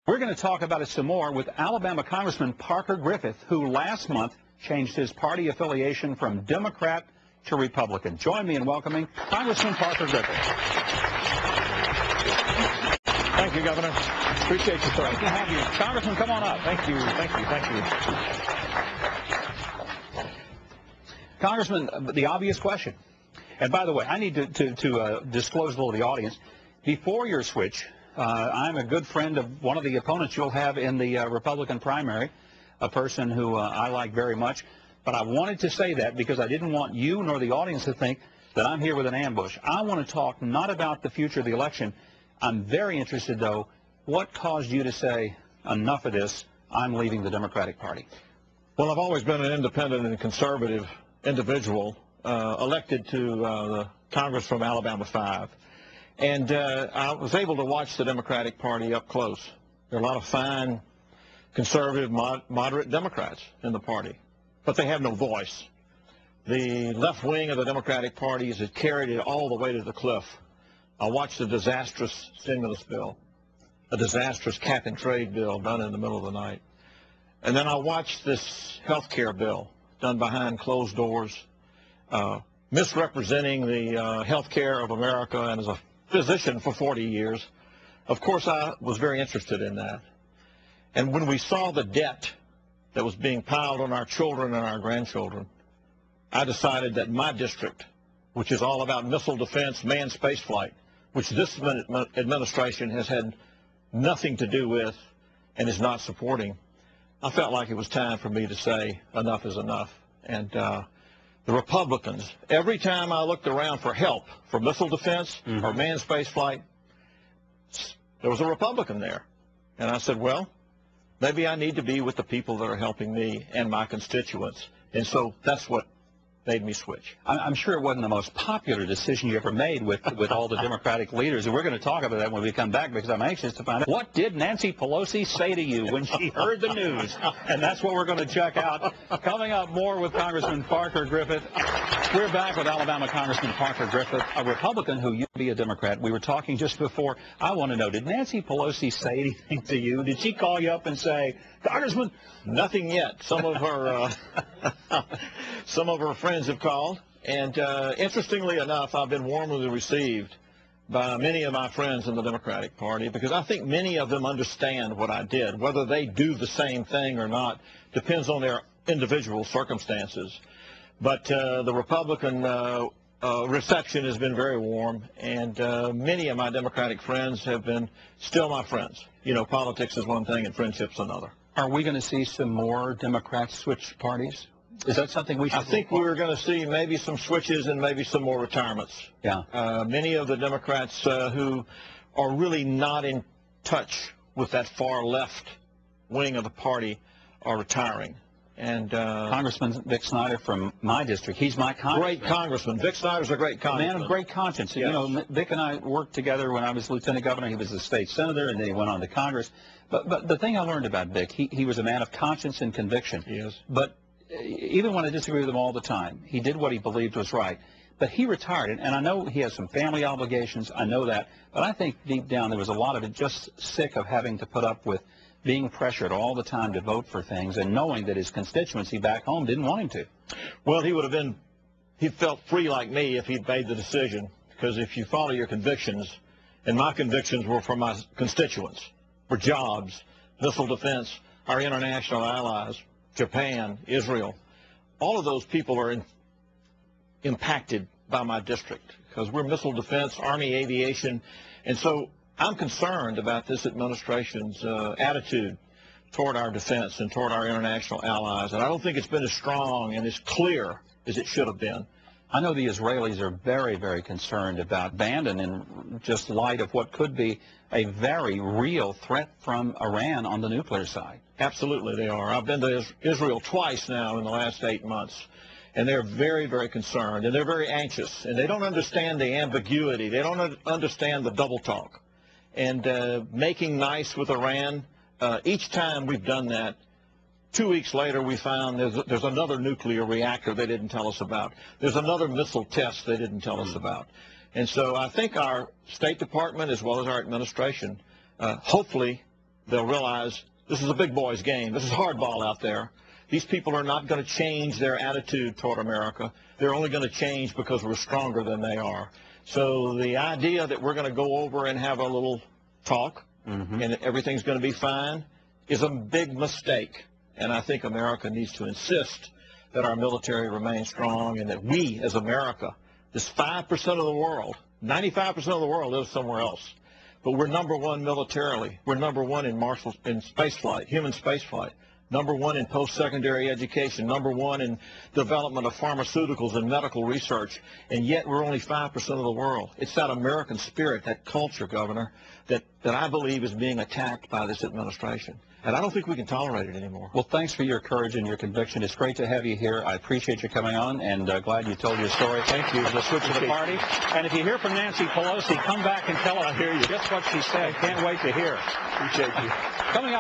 We're going to talk about it some more with Alabama Congressman Parker Griffith, who last month changed his party affiliation from Democrat to Republican. Join me in welcoming Congressman Parker Griffith. Thank you, Governor. Appreciate you, sir. Great to have you. Congressman, come on up. Thank you. Congressman, the obvious question. And by the way, I need to disclose a little to the audience. Before your switch, I'm a good friend of one of the opponents you'll have in the Republican primary, a person who I like very much. But I wanted to say that because I didn't want you nor the audience to think that I'm here with an ambush. I want to talk not about the future of the election. I'm very interested, though, what caused you to say, enough of this, I'm leaving the Democratic Party? Well, I've always been an independent and conservative individual, elected to the Congress from Alabama 5. And I was able to watch the Democratic Party up close. There are a lot of fine, conservative, moderate Democrats in the party, but they have no voice. The left wing of the Democratic Party has carried it all the way to the cliff. I watched a disastrous stimulus bill, a disastrous cap-and-trade bill done in the middle of the night. And then I watched this health care bill done behind closed doors, misrepresenting the health care of America. And as a physician for 40 years, of course, I was very interested in that. And when we saw the debt that was being piled on our children and our grandchildren, I decided that my district, which is all about missile defense, manned space flight, which this administration has had nothing to do with and is not supporting, I felt like it was time for me to say enough is enough. And the Republicans, every time I looked around for help for missile defense or manned space flight, there was a Republican there. And I said, well, maybe I need to be with the people that are helping me and my constituents. And so that's what made me switch. I'm sure it wasn't the most popular decision you ever made with all the Democratic leaders, and we're going to talk about that when we come back because I'm anxious to find out what did Nancy Pelosi say to you when she heard the news, and that's what we're going to check out. Coming up, more with Congressman Parker Griffith. We're back with Alabama Congressman Parker Griffith, a Republican who used to be a Democrat. We were talking just before. I want to know, did Nancy Pelosi say anything to you? Did she call you up and say, Congressman? Nothing yet. Some of her friends have called, and interestingly enough, I've been warmly received by many of my friends in the Democratic Party because I think many of them understand what I did. Whether they do the same thing or not depends on their individual circumstances. But the Republican reception has been very warm, and many of my Democratic friends have been still my friends. You know, politics is one thing and friendship's another. Are we going to see some more Democrats switch parties? Is that something we should? I think we're going to see maybe some switches and maybe some more retirements. Yeah. Many of the Democrats who are really not in touch with that far left wing of the party are retiring. And Congressman Vic Snyder from my district, he's my congressman. Great congressman. Vic Snyder's a great congressman. Man of great conscience. Yes. You know, Vic and I worked together when I was lieutenant governor. He was the state senator, and then he went on to Congress. But the thing I learned about Vic, he was a man of conscience and conviction. Yes. But even when I disagree with him all the time, he did what he believed was right. But he retired, and I know he has some family obligations. I know that. But I think deep down there was a lot of it just sick of having to put up with being pressured all the time to vote for things and knowing that his constituency back home didn't want him to. Well, he felt free like me if he'd made the decision, because if you follow your convictions, and my convictions were for my constituents, for jobs, missile defense, our international allies, Japan, Israel, all of those people are impacted by my district because we're missile defense, Army aviation, and so I'm concerned about this administration's attitude toward our defense and toward our international allies, and I don't think it's been as strong and as clear as it should have been. I know the Israelis are very, very concerned about abandoning just light of what could be a very real threat from Iran on the nuclear side. Absolutely they are. I've been to Israel twice now in the last 8 months, and they're very, very concerned, and they're very anxious, and they don't understand the ambiguity. They don't understand the double talk. And making nice with Iran, each time we've done that, 2 weeks later we found there's another nuclear reactor they didn't tell us about. There's another missile test they didn't tell us about. And so I think our State Department as well as our administration hopefully they'll realize this is a big boys game. This is hardball out there. These people are not going to change their attitude toward America. They're only going to change because we're stronger than they are. So the idea that we're going to go over and have a little talk and everything's going to be fine is a big mistake. And I think America needs to insist that our military remain strong and that we, as America, this 5% of the world, 95% of the world lives somewhere else. But we're number one militarily. We're number one in space flight, human space flight. Number one in post-secondary education, number one in development of pharmaceuticals and medical research, and yet we're only 5% of the world. It's that American spirit, that culture, Governor, that I believe is being attacked by this administration. And I don't think we can tolerate it anymore. Well, thanks for your courage and your conviction. It's great to have you here. I appreciate you coming on, and glad you told your story. Thank you. The switch of the party. And if you hear from Nancy Pelosi, come back and tell us just what she said. Can't wait to hear. Appreciate you. Coming up.